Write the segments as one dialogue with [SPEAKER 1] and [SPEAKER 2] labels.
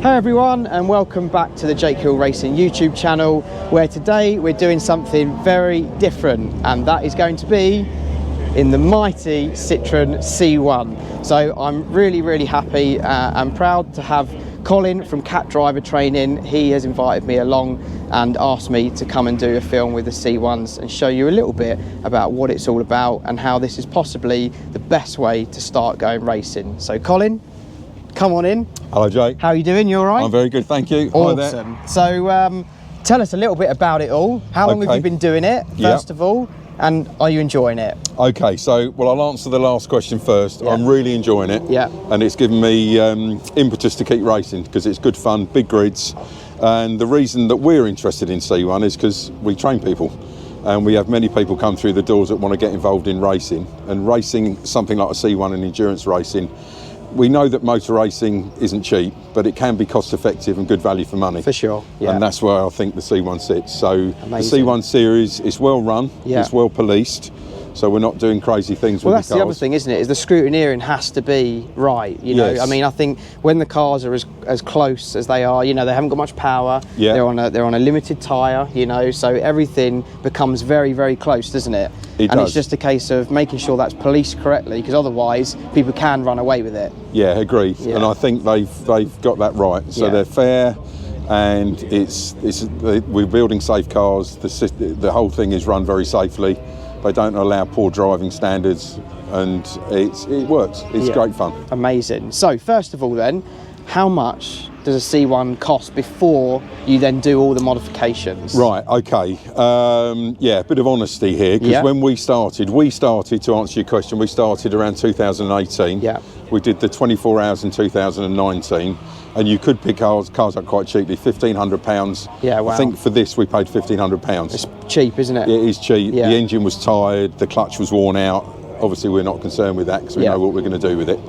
[SPEAKER 1] Hey everyone, and welcome back to the Jake Hill Racing YouTube channel, where today we're doing something very different, and that is going to be in the mighty Citroen C1. So I'm really happy and proud to have Colin from Cat Driver Training. He has invited me along and asked me to come and do a film with the C1s and show you a little bit about what it's all about and how this is possibly the best way to start going racing. So Colin, come on in.
[SPEAKER 2] Hello Jake.
[SPEAKER 1] How are you doing? You all right?
[SPEAKER 2] I'm very good, thank you.
[SPEAKER 1] Awesome. So tell us a little bit about it all. How long have you been doing it, first of all, and are you enjoying it?
[SPEAKER 2] Okay, so I'll answer the last question first. I'm really enjoying it.
[SPEAKER 1] Yeah.
[SPEAKER 2] And it's given me impetus to keep racing because it's good fun, big grids. And the reason that we're interested in C1 is because we train people. And we have many people come through the doors that want to get involved in racing. And racing something like a C1 and endurance racing, we know that motor racing isn't cheap, but it can be cost effective and good value for money.
[SPEAKER 1] For sure, yeah.
[SPEAKER 2] And that's where I think the C1 sits. So
[SPEAKER 1] Amazing.
[SPEAKER 2] The C1 series is well run, it's well policed, so we're not doing crazy things with the cars.
[SPEAKER 1] Well, that's the other thing, isn't it? Is the scrutineering has to be right, you know? I mean, I think when the cars are as close as they are, you know, they haven't got much power, they're on a limited tyre, you know, so everything becomes very close, doesn't it? It's just a case of making sure that's policed correctly, because otherwise people can run away with it.
[SPEAKER 2] Yeah, agreed. And I think they've got that right. So they're fair, and we're building safe cars. The whole thing is run very safely. They don't allow poor driving standards, and it works. It's great fun.
[SPEAKER 1] Amazing. So first of all then, how much does a C1 cost before you then do all the modifications? Right,
[SPEAKER 2] okay. A bit of honesty here, because when we started, to answer your question, we started around 2018. Yeah. We did the 24 hours in 2019, and you could pick cars up quite cheaply, £1,500. Yeah, wow. I think for this we paid £1,500.
[SPEAKER 1] It's cheap, isn't it?
[SPEAKER 2] It is cheap. Yeah. The engine was tired, the clutch was worn out. Obviously we're not concerned with that because we know what we're going to do with it.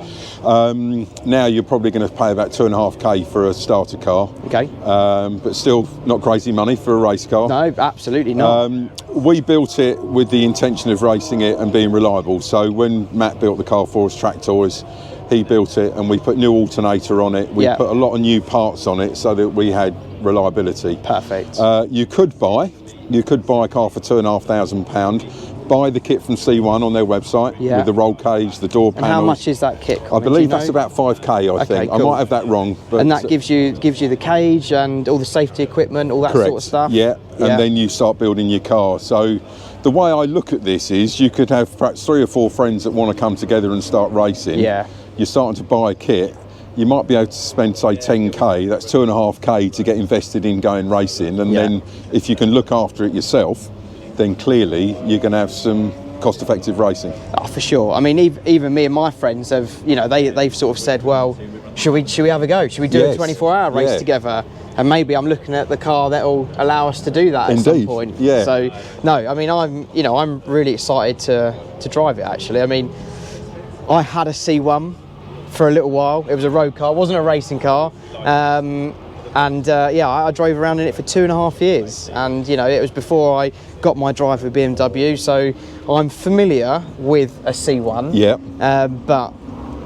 [SPEAKER 2] Now you're probably going to pay about 2.5k for a starter car. Okay. But still not crazy money for a race car.
[SPEAKER 1] No, absolutely not.
[SPEAKER 2] We built it with the intention of racing it and being reliable. So when Matt built the car for us, Track Toys, he built it and we put new alternator on it. We put a lot of new parts on it so that we had reliability.
[SPEAKER 1] Perfect.
[SPEAKER 2] You could buy a car for £2,500. Buy the kit from C1 on their website with the roll cage, the door panels.
[SPEAKER 1] And how much is that kit, Colin?
[SPEAKER 2] I believe that's about 5k, I think. Cool. I might have that wrong. But
[SPEAKER 1] and that gives you the cage and all the safety equipment, all that sort of stuff?
[SPEAKER 2] Yeah, and then you start building your car. So the way I look at this is you could have perhaps 3 or 4 friends that want to come together and start racing. Yeah. You're starting to buy a kit. You might be able to spend, say, 10k. That's 2.5k to get invested in going racing. And then if you can look after it yourself, then clearly you're going to have some cost-effective racing.
[SPEAKER 1] Oh, for sure. I mean, even me and my friends have, you know, they've sort of said, well, should we have a go? Should we do a 24-hour race together? And maybe I'm looking at the car that'll allow us to do that at some point. Yeah. So, no, I mean, I'm really excited to drive it, actually. I mean, I had a C1 for a little while. It was a road car, it wasn't a racing car. I drove around in it for 2.5 years, and you know, it was before I got my drive with BMW, so I'm familiar with a C1. Yeah. But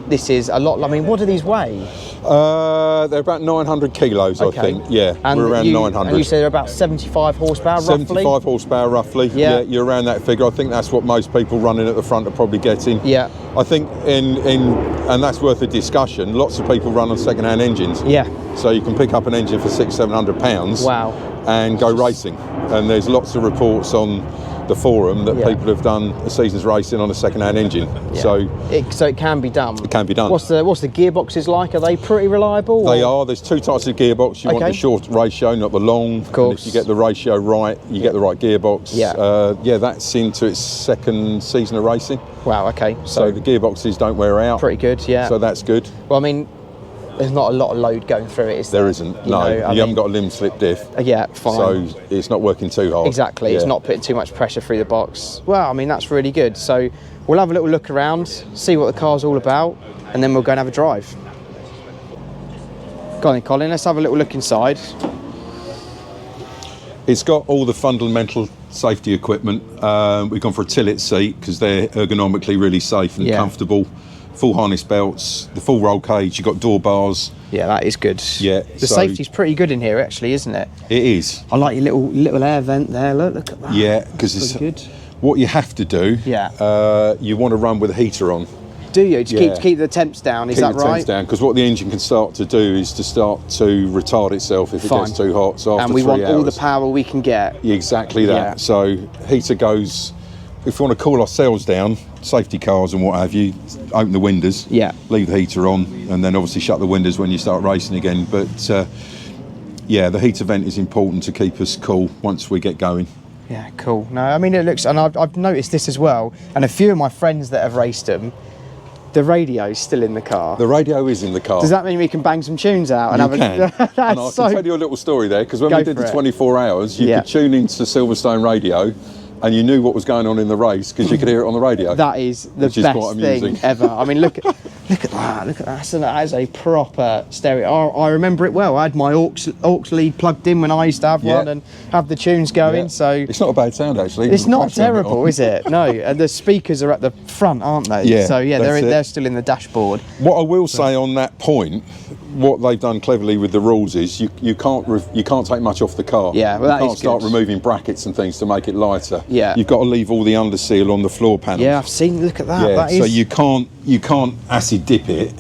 [SPEAKER 1] this is a lot. I mean, what do these weigh?
[SPEAKER 2] They're about 900 kilos, I think. Yeah, and we're around 900.
[SPEAKER 1] And you say they're about 75 horsepower, roughly?
[SPEAKER 2] 75 horsepower, roughly. Yeah, you're around that figure. I think that's what most people running at the front are probably getting. Yeah. I think and that's worth a discussion. Lots of people run on second-hand engines. Yeah. So you can pick up an engine for £600-700. Wow. And go racing. And there's lots of reports on the forum that people have done a season's racing on a second-hand engine. Yeah.
[SPEAKER 1] So it can be done.
[SPEAKER 2] It can be done.
[SPEAKER 1] What's the gearboxes like? Are they pretty reliable?
[SPEAKER 2] They are. There's 2 types of gearbox. You want the short ratio, not the long. Of course. And if you get the ratio right, you get the right gearbox. Yeah. That's into its 2nd season of racing.
[SPEAKER 1] Wow. Okay.
[SPEAKER 2] So the gearboxes don't wear out.
[SPEAKER 1] Pretty good. Yeah.
[SPEAKER 2] So that's good.
[SPEAKER 1] Well, I mean, there's not a lot of load going through it, is there?
[SPEAKER 2] There isn't, no. You haven't got a limb slip diff.
[SPEAKER 1] Yeah, fine.
[SPEAKER 2] So it's not working too hard.
[SPEAKER 1] Exactly, it's not putting too much pressure through the box. Well, I mean, that's really good. So we'll have a little look around, see what the car's all about, and then we'll go and have a drive. Go on then, Colin, let's have a little look inside.
[SPEAKER 2] It's got all the fundamental safety equipment. We've gone for a tillet seat because they're ergonomically really safe and comfortable. full harness belts, the full roll cage. You've got door bars.
[SPEAKER 1] Yeah, that is good.
[SPEAKER 2] Yeah,
[SPEAKER 1] the safety's pretty good in here, actually, isn't it?
[SPEAKER 2] It is.
[SPEAKER 1] I like your little air vent there. Look at that.
[SPEAKER 2] Yeah, because it's
[SPEAKER 1] good.
[SPEAKER 2] What you have to do.
[SPEAKER 1] Yeah.
[SPEAKER 2] You want to run with a heater on.
[SPEAKER 1] Do you? To keep the temps down, is that right?
[SPEAKER 2] Keep the temps down, because what the engine can start to do is to start to retard itself if it gets too hot. So after 3 hours. And we want all the power we can get. Exactly that. Yeah. So heater goes, if we want to cool ourselves down, safety cars and what have you, open the windows, leave the heater on, and then obviously shut the windows when you start racing again. But yeah, the heater vent is important to keep us cool once we get going. Yeah, cool. No, I mean, it looks, and I've noticed this as well, and a few of my friends that have raced them, the radio's still in the car. The radio is in the car. Does that mean we can bang some tunes out? And you can. And I can tell you a little story there, because when we did the 24 hours, you could tune into Silverstone radio, and you knew what was going on in the race because you could hear it on the radio. That is the best thing ever. I mean, look at that. Look at that. That is a proper stereo. I remember it well. I had my aux lead plugged in when I used to have one and have the tunes going. So it's not a bad sound, actually. It's not terrible, is it? No. And the speakers are at the front, aren't they? Yeah. So yeah, they're still in the dashboard. What I will say on that point, what they've done cleverly with the rules is you can't take much off the car. Yeah, well, you can't start removing brackets and things to make it lighter. Yeah, you've got to leave all the underseal on the floor panel. Yeah, I've seen. Look at that. Yeah, so you can't acid dip it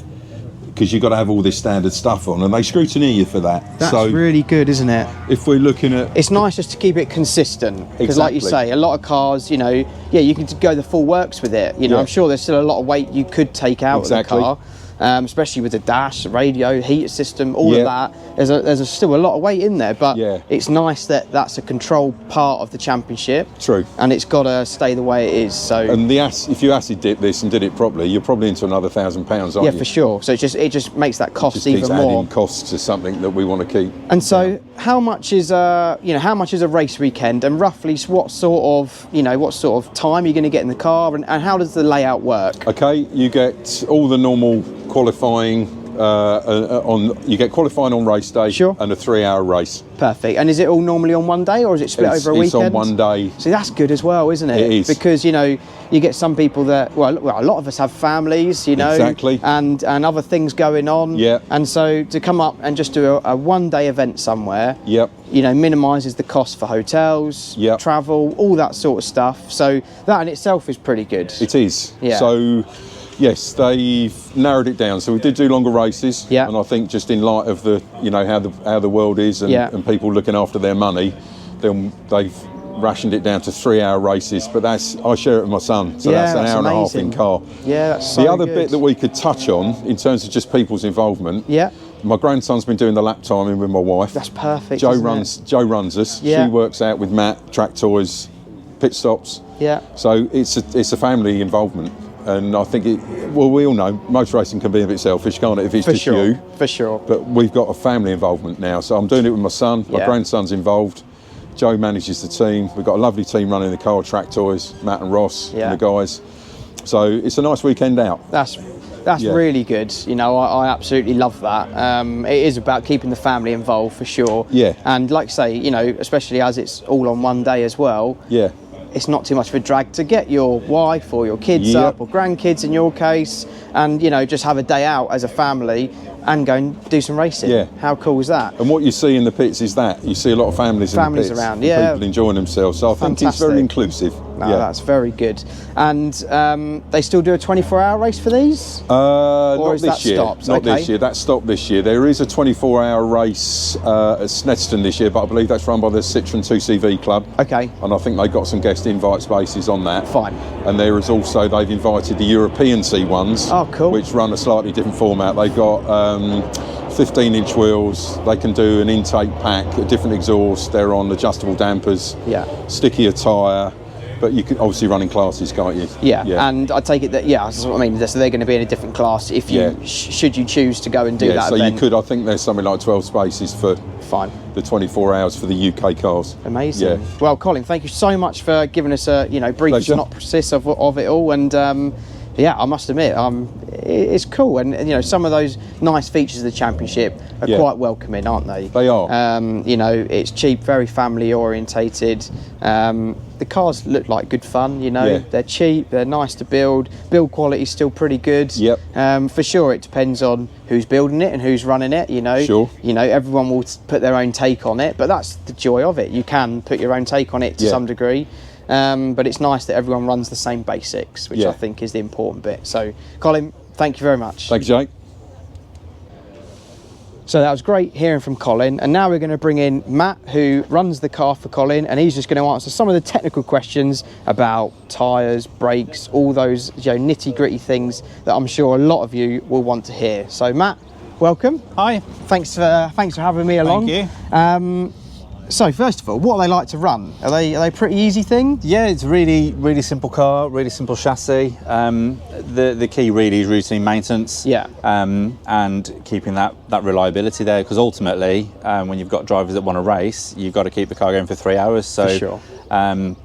[SPEAKER 2] because you've got to have all this standard stuff on, and they scrutineer you for that. That's really good, isn't it? If we're looking at, it's nice just to keep it consistent because, like you say, a lot of cars, you know, you can go the full works with it. You know, I'm sure there's still a lot of weight you could take out of the car. Especially with the dash, the radio, heater system, all of that. There's still a lot of weight in there, but it's nice that that's a controlled part of the championship. True. And it's got to stay the way it is. So. And if you acid dip this and did it properly, you're probably into another £1,000, aren't you? Yeah, for sure. So it just makes that cost even more. Adding costs to something that we want to keep. And so, how much is how much is a race weekend, and roughly what sort of time are you going to get in the car, and how does the layout work? Okay, you get all the normal qualifying you get qualifying on race day and a 3-hour race. Perfect. And is it all normally on one day, or is it split over a weekend? It's on one day. See, that's good as well, isn't it? It is. Because, you get some people that, a lot of us have families, exactly, and other things going on. Yeah. And so to come up and just do a one-day event somewhere, minimises the cost for hotels, travel, all that sort of stuff. So that in itself is pretty good. It is. Yeah. So yes, they've narrowed it down. So we did do longer races, and I think just in light of the, how the world is and people looking after their money, then they've rationed it down to 3-hour races. But I share it with my son, so that's an hour and a half in car. Yeah, that's so the other bit that we could touch on in terms of just people's involvement. Yeah. My grandson's been doing the lap timing with my wife. That's perfect. Joe runs us. Yeah. She works out with Matt, track toys, pit stops. Yeah. So it's a family involvement. And I think we all know motor racing can be a bit selfish, can't it, if it's just you? For sure. But we've got a family involvement now. So I'm doing it with my son, my grandson's involved. Joe manages the team. We've got a lovely team running the car, track toys, Matt and Ross and the guys. So it's a nice weekend out. That's really good. I absolutely love that. It is about keeping the family involved for sure. Yeah. And like I say, especially as it's all on one day as well. Yeah. It's not too much of a drag to get your wife or your kids up, or grandkids in your case, and just have a day out as a family and go and do some racing. Yeah. How cool is that? And what you see in the pits is that you see a lot of families in the pits around, people enjoying themselves. So I think it's very inclusive. No, that's very good. And they still do a 24-hour race for these? Not this year. Not this year. That stopped this year. There is a 24-hour race at Snetterton this year, but I believe that's run by the Citroen C1 club. Okay. And I think they've got some guest invite spaces on that. Fine. And there is also, they've invited the European C1s. Oh, cool. Which run a slightly different format. They've got 15-inch wheels. They can do an intake pack, a different exhaust. They're on adjustable dampers. Yeah. Stickier tyre. But you can obviously run in classes, can't you? Yeah. And I take it that that's what I mean. So they're going to be in a different class if you should you choose to go and do that. So event. You could. I think there's something like 12 spaces for the 24 hours for the UK cars. Amazing. Yeah. Well, Colin, thank you so much for giving us a brief synopsis of it all, and
[SPEAKER 1] yeah, I must admit, it's cool, and you know, some of those nice features of the Championship are quite welcoming, aren't they?
[SPEAKER 2] They are.
[SPEAKER 1] You know, it's cheap, very family orientated. The cars look like good fun. You know, they're cheap, they're nice to build. Build quality's still pretty good.
[SPEAKER 2] Yep.
[SPEAKER 1] For sure, it depends on who's building it and who's running it. You know, you know, everyone will put their own take on it, but that's the joy of it. You can put your own take on it to some degree. But it's nice that everyone runs the same basics, which I think is the important bit. So, Colin, thank you very much.
[SPEAKER 2] Thank you, Jake.
[SPEAKER 1] So that was great hearing from Colin, and now we're going to bring in Matt, who runs the car for Colin, and he's just going to answer some of the technical questions about tyres, brakes, all those, you know, nitty-gritty things that I'm sure a lot of you will want to hear. So Matt, welcome.
[SPEAKER 3] Hi.
[SPEAKER 1] Thanks for having me along.
[SPEAKER 3] Thank you.
[SPEAKER 1] So first of all, what are they like to run? Are they pretty easy thing?
[SPEAKER 3] Yeah, it's really simple car, really simple chassis. The key really is routine maintenance.
[SPEAKER 1] Yeah.
[SPEAKER 3] And keeping that reliability there, because ultimately, when you've got drivers that want to race, you've got to keep the car going for 3 hours. So
[SPEAKER 1] for sure.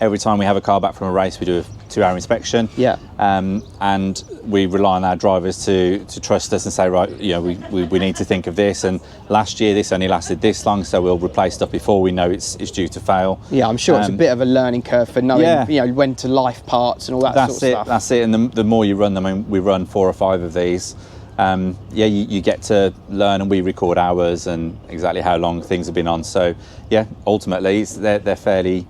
[SPEAKER 3] Every time we have a car back from a race, we do a 2-hour inspection.
[SPEAKER 1] Yeah.
[SPEAKER 3] And we rely on our drivers to trust us and say, right, you know, we need to think of this. And last year, this only lasted this long, so we'll replace stuff before we know it's due to fail.
[SPEAKER 1] Yeah, I'm sure it's a bit of a learning curve for knowing, you know, when to life parts and all that sort of stuff.
[SPEAKER 3] That's it. And the more you run them, I mean, we run 4 or 5 of these. You get to learn, and we record hours and exactly how long things have been on. So yeah, ultimately, they're fairly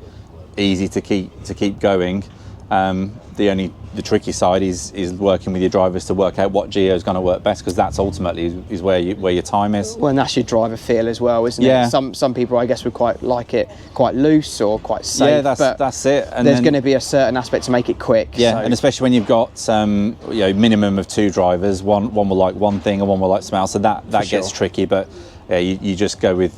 [SPEAKER 3] easy to keep going. The tricky side is working with your drivers to work out what geo is going to work best, because that's ultimately is where your time is.
[SPEAKER 1] Well, and that's your driver feel as well, isn't it? Some people, I guess, would quite like it quite loose or quite safe.
[SPEAKER 3] Yeah, that's it.
[SPEAKER 1] And there's going to be a certain aspect to make it quick.
[SPEAKER 3] Yeah,
[SPEAKER 1] so.
[SPEAKER 3] And especially when you've got you know, minimum of 2 drivers, one will like one thing and one will like something else. So that gets tricky, but. Yeah, you just go with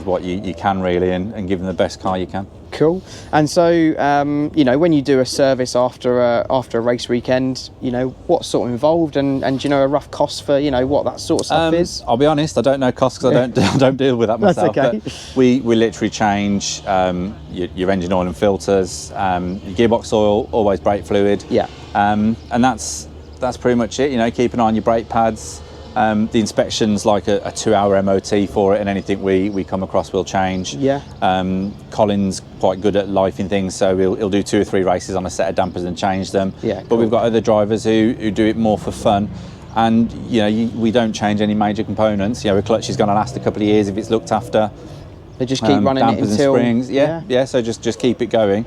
[SPEAKER 3] what you can really, and give them the best car you can.
[SPEAKER 1] Cool. And so, you know, when you do a service after a race weekend, you know, what's sort of involved, and do you know a rough cost for, you know, what that sort of stuff is?
[SPEAKER 3] I'll be honest, I don't know costs because I don't deal with that myself.
[SPEAKER 1] That's okay.
[SPEAKER 3] But we literally change your engine oil and filters, your gearbox oil, always brake fluid.
[SPEAKER 1] Yeah.
[SPEAKER 3] And that's pretty much it. You know, keep an eye on your brake pads. The inspection's like a 2-hour MOT for it, and anything we come across will change.
[SPEAKER 1] Yeah.
[SPEAKER 3] Colin's quite good at lifing things, so he'll do 2 or 3 races on a set of dampers and change them.
[SPEAKER 1] Yeah.
[SPEAKER 3] But we've got other drivers who do it more for fun, and you know, we don't change any major components. You know, a clutch is going to last a couple of years if it's looked after.
[SPEAKER 1] They just keep running
[SPEAKER 3] dampers
[SPEAKER 1] it until.
[SPEAKER 3] and springs. Yeah. So just keep it going.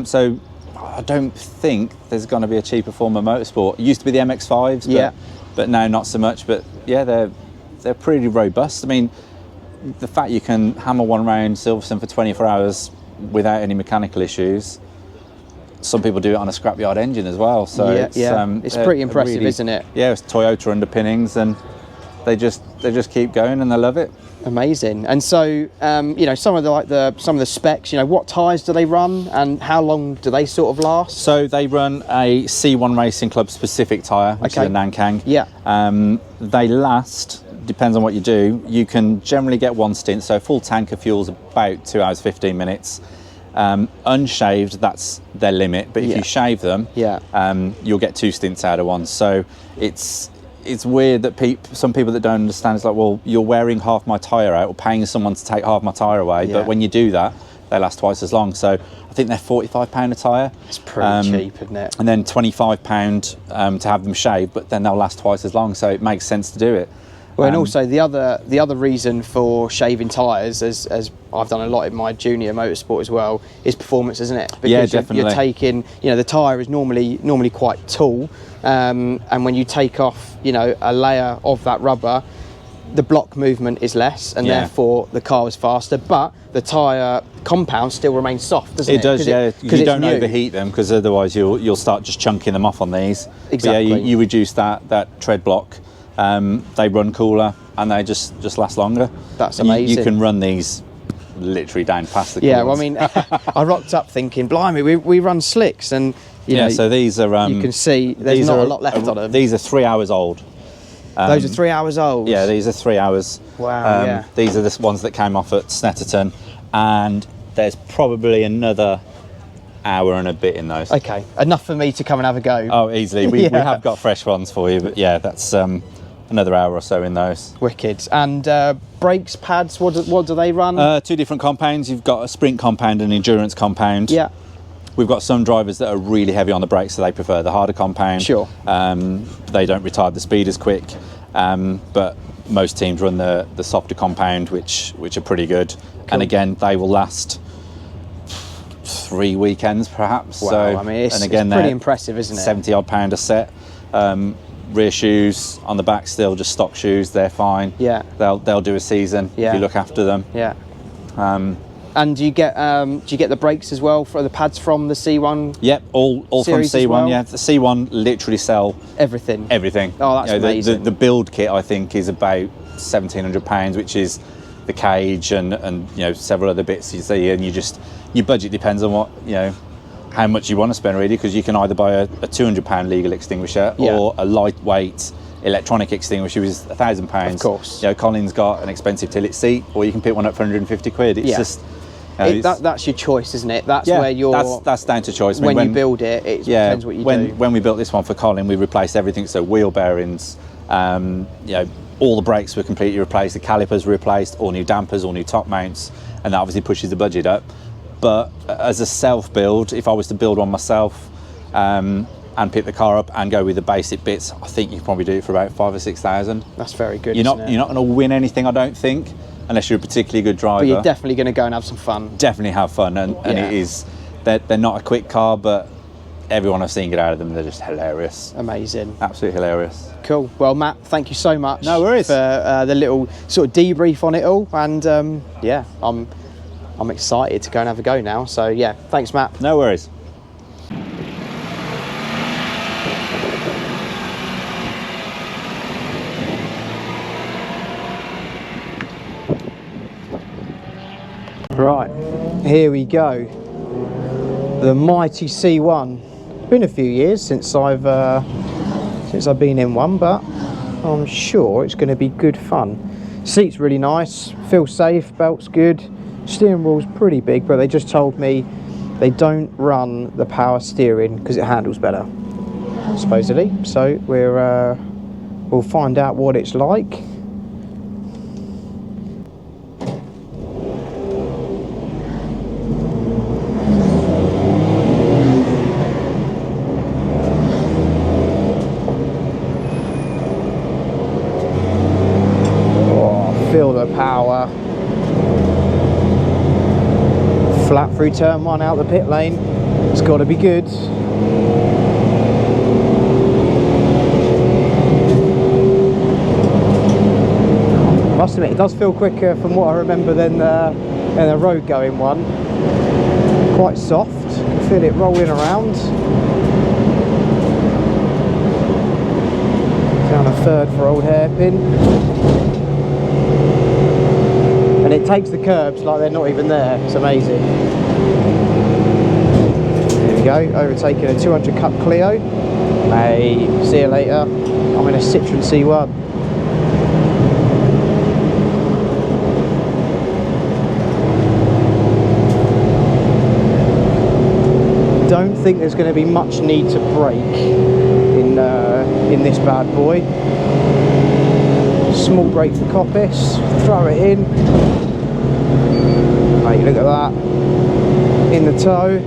[SPEAKER 3] So I don't think there's going to be a cheaper form of motorsport. It used to be the MX-5s. But now not so much. But yeah, they're pretty robust. I mean, the fact you can hammer one round Silverstone for 24 hours without any mechanical issues. Some people do it on a scrapyard engine as well. So
[SPEAKER 1] it's pretty impressive, really, isn't it?
[SPEAKER 3] Yeah, it's Toyota underpinnings, and they just keep going, and they love it.
[SPEAKER 1] Amazing. And so, you know, some of the specs, you know, what tyres do they run, and how long do they sort of last?
[SPEAKER 3] So they run a C1 Racing Club specific tyre, which is a Nankang.
[SPEAKER 1] Yeah.
[SPEAKER 3] They last, depends on what you do. You can generally get 1 stint, so full tank of fuel's about 2 hours 15 minutes. Unshaved, that's their limit. But if you shave them, you'll get 2 stints out of one. So it's weird that some people that don't understand, it's like, well, you're wearing half my tyre out or paying someone to take half my tyre away, but when you do that, they last twice as long. So I think they're £45 a tyre.
[SPEAKER 1] It's pretty cheap, isn't it?
[SPEAKER 3] And then £25 to have them shaved, but then they'll last twice as long, so it makes sense to do it.
[SPEAKER 1] Well, and also the other reason for shaving tyres, as I've done a lot in my junior motorsport as well, is performance, isn't it? Because
[SPEAKER 3] yeah, definitely.
[SPEAKER 1] You're taking, you know, the tyre is normally quite tall, and when you take off, you know, a layer of that rubber, the block movement is less, and therefore the car is faster. But the tyre compound still remains soft, doesn't it?
[SPEAKER 3] It does, yeah. You don't overheat them, because otherwise you'll start just chunking them off on these.
[SPEAKER 1] Exactly.
[SPEAKER 3] But yeah, you reduce that tread block. They run cooler, and they just last longer.
[SPEAKER 1] That's amazing.
[SPEAKER 3] You can run these literally down past the
[SPEAKER 1] Yeah,
[SPEAKER 3] corners.
[SPEAKER 1] well, I mean, I rocked up thinking, blimey, we run slicks, and you know,
[SPEAKER 3] so these are.
[SPEAKER 1] You can see there's not a lot left on them.
[SPEAKER 3] These are 3 hours old.
[SPEAKER 1] Those are 3 hours old.
[SPEAKER 3] Yeah, these are 3 hours.
[SPEAKER 1] Wow. Yeah.
[SPEAKER 3] These are the ones that came off at Snetterton, and there's probably another hour and a bit in those.
[SPEAKER 1] Okay, enough for me to come and have a go.
[SPEAKER 3] Oh, easily. We have got fresh ones for you, but yeah, that's another hour or so in those.
[SPEAKER 1] Wicked. And brakes, pads, what do they run?
[SPEAKER 3] 2 different compounds. You've got a sprint compound and endurance compound.
[SPEAKER 1] Yeah.
[SPEAKER 3] We've got some drivers that are really heavy on the brakes, so they prefer the harder compound.
[SPEAKER 1] Sure.
[SPEAKER 3] They don't retard the speed as quick, but most teams run the softer compound, which are pretty good. Cool. And again, they will last 3 weekends perhaps.
[SPEAKER 1] Wow,
[SPEAKER 3] so,
[SPEAKER 1] I mean, it's pretty impressive, isn't it?
[SPEAKER 3] 70 odd pound a set. Rear shoes on the back still just stock shoes, they're fine.
[SPEAKER 1] Yeah.
[SPEAKER 3] They'll do a season if you look after them.
[SPEAKER 1] Yeah. And do you get the brakes as well for the pads from the C1?
[SPEAKER 3] Yep, all from C1. Well? Yeah, the C1 literally sell
[SPEAKER 1] everything.
[SPEAKER 3] Oh,
[SPEAKER 1] that's amazing.
[SPEAKER 3] The build kit I think is about £1,700, which is the cage and several other bits you see, and your budget depends on what how much you want to spend really, because you can either buy a £200 legal extinguisher or a lightweight electronic extinguisher which is £1,000.
[SPEAKER 1] Of course.
[SPEAKER 3] Colin's got an expensive tillet seat, or you can pick one up for 150 quid. It's just
[SPEAKER 1] that's your choice, isn't it? That's where you're.
[SPEAKER 3] That's down to choice.
[SPEAKER 1] When you build it, it depends what you do.
[SPEAKER 3] When we built this one for Colin, we replaced everything. So wheel bearings, all the brakes were completely replaced. The calipers were replaced. All new dampers, all new top mounts, and that obviously pushes the budget up. But as a self build, if I was to build one myself and pick the car up and go with the basic bits, I think you could probably do it for about 5,000 or 6,000.
[SPEAKER 1] That's very good.
[SPEAKER 3] You're not going to win anything, I don't think, unless you're a particularly good driver.
[SPEAKER 1] But you're definitely going to go and have some fun.
[SPEAKER 3] Definitely have fun, and it is. They're not a quick car, but everyone I've seen get out of them, they're just hilarious.
[SPEAKER 1] Amazing.
[SPEAKER 3] Absolutely hilarious.
[SPEAKER 1] Cool. Well, Matt, thank you so much.
[SPEAKER 3] No worries.
[SPEAKER 1] For the little sort of debrief on it all, and I'm excited to go and have a go now. So yeah, thanks, Matt.
[SPEAKER 3] No worries.
[SPEAKER 1] Right, here we go. The mighty C1. Been a few years since I've been in one, but I'm sure it's going to be good fun. Seat's really nice, feels safe, belt's good. Steering wheel's pretty big, but they just told me they don't run the power steering because it handles better, supposedly. So we'll find out what it's like. Feel the power. Flat through turn 1 out the pit lane. It's got to be good. Must admit, it does feel quicker from what I remember than a road going one. Quite soft. Can feel it rolling around. Down a third for old hairpin. And it takes the curbs like they're not even there. It's amazing. There we go, overtaking a 200 Cup Clio. Hey, see you later. I'm in a Citroen C1. Don't think there's going to be much need to brake in this bad boy. Small brake for coppice, throw it in. Mate, look at that. In the toe.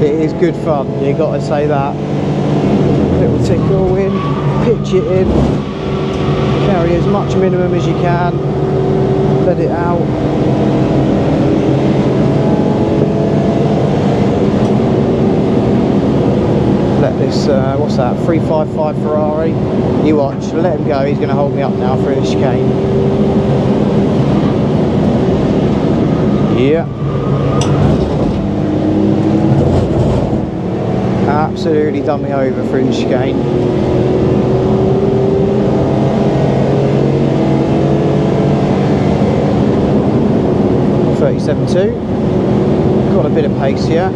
[SPEAKER 1] It is good fun, you got to say that. Little tickle in, pitch it in. Carry as much minimum as you can, let it out. Let this, what's that, 355 Ferrari. You watch, let him go, he's going to hold me up now through the chicane. Yeah. Absolutely done me over through the chicane. 37.2. Got a bit of pace here.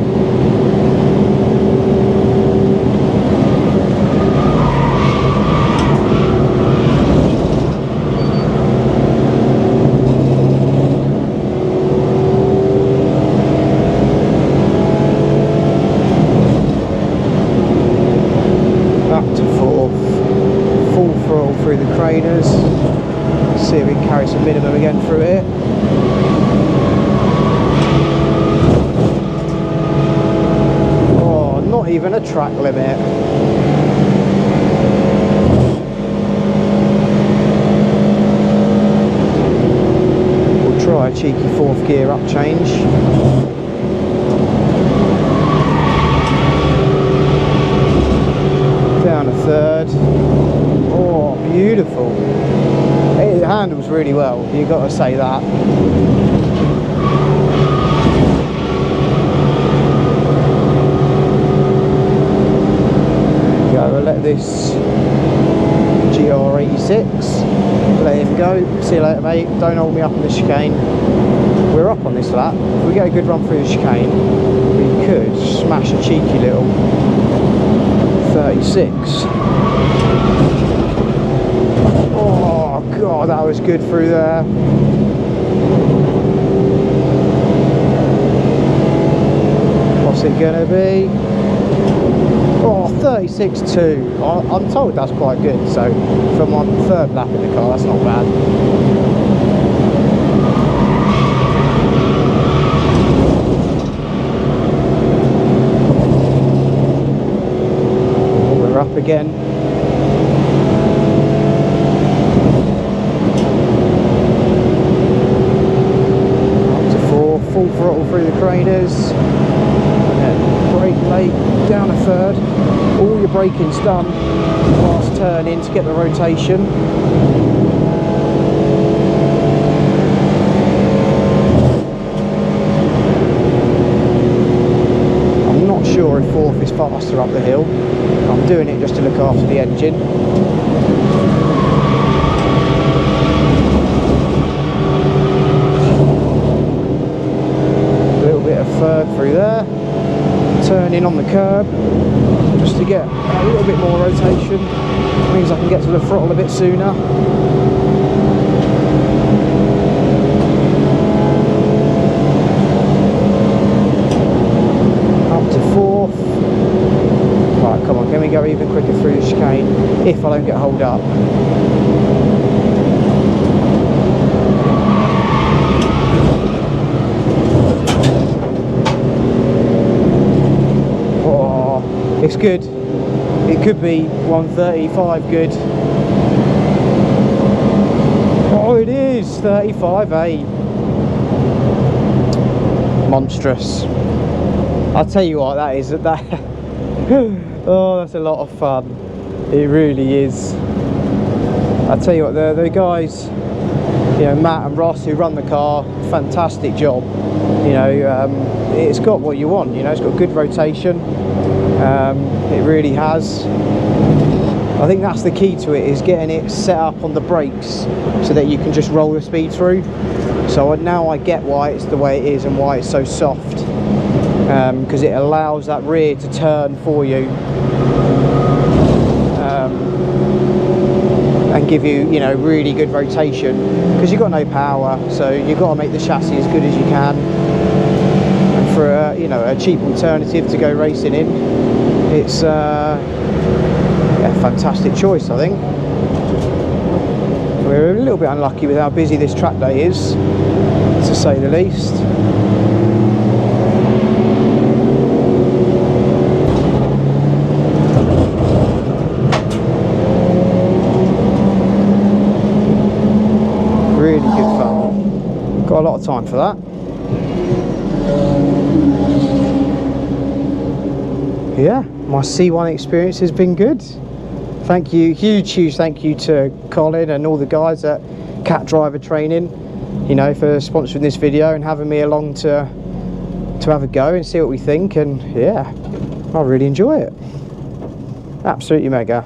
[SPEAKER 1] Through the craters. See if we can carry some minimum again through here. Oh, not even a track limit. We'll try a cheeky fourth gear up change. Down a third. Oh, beautiful. It handles really well, you've got to say that. There we go, we'll let this GR86, let him go. See you later, mate. Don't hold me up in the chicane. We're up on this lap. If we get a good run through the chicane, we could smash a cheeky little 36. Oh god, that was good through there. What's it gonna be? Oh, 36.2. I'm told that's quite good, so for my third lap in the car, that's not bad. We're up again. Full throttle through the craters, and then brake late, down a third. All your braking's done, last turn in to get the rotation. I'm not sure if fourth is faster up the hill. I'm doing it just to look after the engine. Third through there, turn in on the curb just to get a little bit more rotation. Means I can get to the throttle a bit sooner. Up to fourth. Right, come on, can we go even quicker through the chicane if I don't get holed up? It's good. It could be 135 good. Oh, it is 35.8. Monstrous. I'll tell you what, that is that. Oh, that's a lot of fun. It really is. I'll tell you what, the guys, you know, Matt and Ross who run the car, fantastic job. You know, it's got what you want. You know, it's got good rotation. It really has. I think that's the key to it, is getting it set up on the brakes so that you can just roll the speed through. So now I get why it's the way it is and why it's so soft, because it allows that rear to turn for you and give you, you know, really good rotation, because you've got no power, so you've got to make the chassis as good as you can. And for a, you know, a cheap alternative to go racing in, it's a fantastic choice, I think. We're a little bit unlucky with how busy this track day is, to say the least. Really good fun. Got a lot of time for that. Yeah, my C1 experience has been good. Thank you, huge thank you to Colin and all the guys at Cat Driver Training, you know, for sponsoring this video and having me along to have a go and see what we think. And yeah, I really enjoy it. Absolutely mega.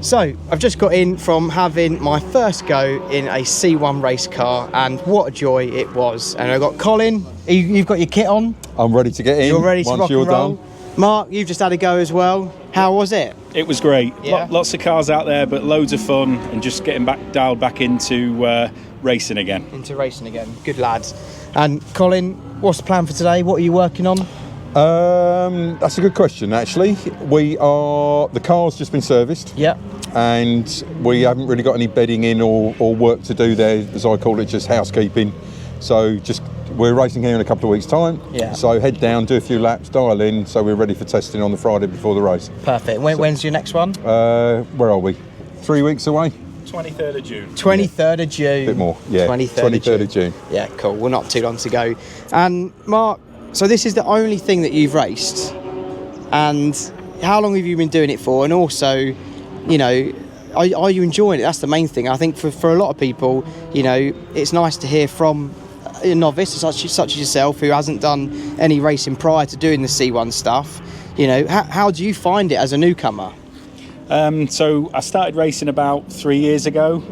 [SPEAKER 1] So, I've just got in from having my first go in a C1 race car, and what a joy it was. And I've got Colin, you've got your kit on.
[SPEAKER 2] I'm ready to get in.
[SPEAKER 1] You're ready to
[SPEAKER 2] once
[SPEAKER 1] rock
[SPEAKER 2] you're
[SPEAKER 1] and roll.
[SPEAKER 2] done.
[SPEAKER 1] Mark, you've just had a go as well. How was it?
[SPEAKER 4] It was great.
[SPEAKER 1] Yeah.
[SPEAKER 4] Lots of cars out there, but loads of fun, and just getting dialed back into racing again.
[SPEAKER 1] Into racing again. Good lads. And Colin, what's the plan for today? What are you working on?
[SPEAKER 2] That's a good question, actually. The car's just been serviced.
[SPEAKER 1] Yeah.
[SPEAKER 2] And we haven't really got any bedding in or work to do there, as I call it, just housekeeping. So we're racing here in a couple of weeks' time.
[SPEAKER 1] Yeah.
[SPEAKER 2] So head down, do a few laps, dial in, so we're ready for testing on the Friday before the race.
[SPEAKER 1] Perfect. When's your next one?
[SPEAKER 2] Where are we? 3 weeks away?
[SPEAKER 4] 23rd of June.
[SPEAKER 1] 23rd of June.
[SPEAKER 2] A bit more, yeah.
[SPEAKER 1] 23rd
[SPEAKER 2] of June.
[SPEAKER 1] Yeah, cool. Well, not too long to go. And Mark, so this is the only thing that you've raced. And how long have you been doing it for? And also, you know, are you enjoying it? That's the main thing. I think for a lot of people, you know, it's nice to hear from a novice such as yourself who hasn't done any racing prior to doing the C1 stuff. You know, how do you find it as a newcomer?
[SPEAKER 4] So I started racing about 3 years ago,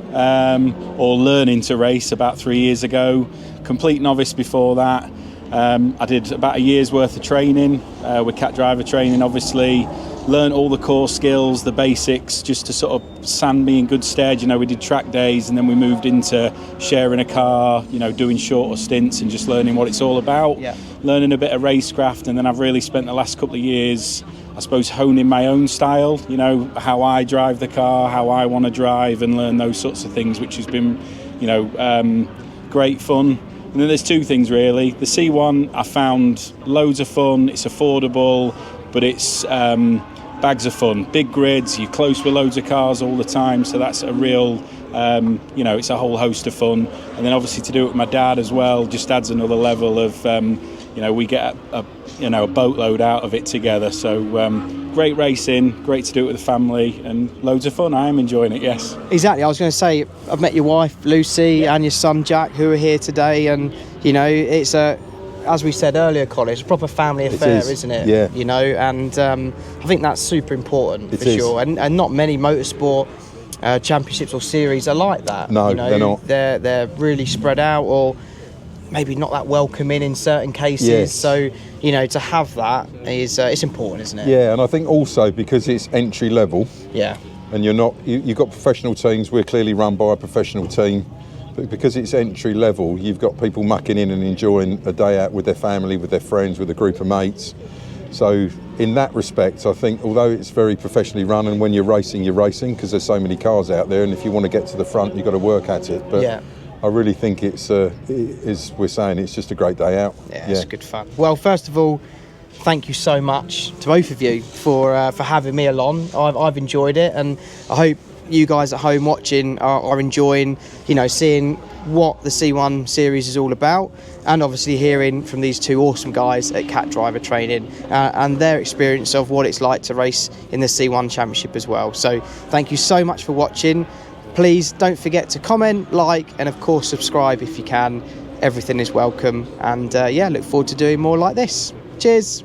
[SPEAKER 4] or learning to race about 3 years ago. Complete novice before that. I did about a year's worth of training with cat driver training, obviously. Learned all the core skills, the basics, just to sort of stand me in good stead. You know, we did track days, and then we moved into sharing a car, you know, doing shorter stints and just learning what it's all about.
[SPEAKER 1] Yeah.
[SPEAKER 4] Learning a bit of racecraft, and then I've really spent the last couple of years, I suppose, honing my own style, you know, how I drive the car, how I want to drive, and learn those sorts of things, which has been, you know, great fun. And then there's two things really. The C1 I found loads of fun, it's affordable, but it's bags of fun. Big grids, you're close with loads of cars all the time, so that's a real, you know, it's a whole host of fun. And then obviously to do it with my dad as well just adds another level of, you know, we get a boatload out of it together. So great racing, great to do it with the family, and loads of fun. I am enjoying it, yes.
[SPEAKER 1] Exactly. I was going to say, I've met your wife Lucy and your son Jack, who are here today, and you know, it's as we said earlier, Colin, it's a proper family affair, isn't it?
[SPEAKER 2] Yeah.
[SPEAKER 1] You know, and I think that's super important for sure. And not many motorsport championships or series are like that.
[SPEAKER 2] No,
[SPEAKER 1] you know,
[SPEAKER 2] they're not.
[SPEAKER 1] They're really spread out, or maybe not that welcoming in certain cases.
[SPEAKER 2] Yes.
[SPEAKER 1] So, you know, to have that is it's important, isn't it?
[SPEAKER 2] Yeah, and I think also because it's entry level.
[SPEAKER 1] Yeah.
[SPEAKER 2] And you've got professional teams. We're clearly run by a professional team. But because it's entry level, you've got people mucking in and enjoying a day out with their family, with their friends, with a group of mates. So in that respect, I think although it's very professionally run, and when you're racing because there's so many cars out there, and if you want to get to the front, you've got to work at it. But yeah. I really think it's we're saying, it's just a great day out.
[SPEAKER 1] Yeah, it's good fun. Well, first of all, thank you so much to both of you for having me along. I've enjoyed it, and I hope you guys at home watching are enjoying, you know, seeing what the C1 series is all about, and obviously hearing from these two awesome guys at Cat Driver Training and their experience of what it's like to race in the C1 Championship as well. So thank you so much for watching. Please don't forget to comment, like, and of course subscribe if you can. Everything is welcome, and yeah, look forward to doing more like this. Cheers.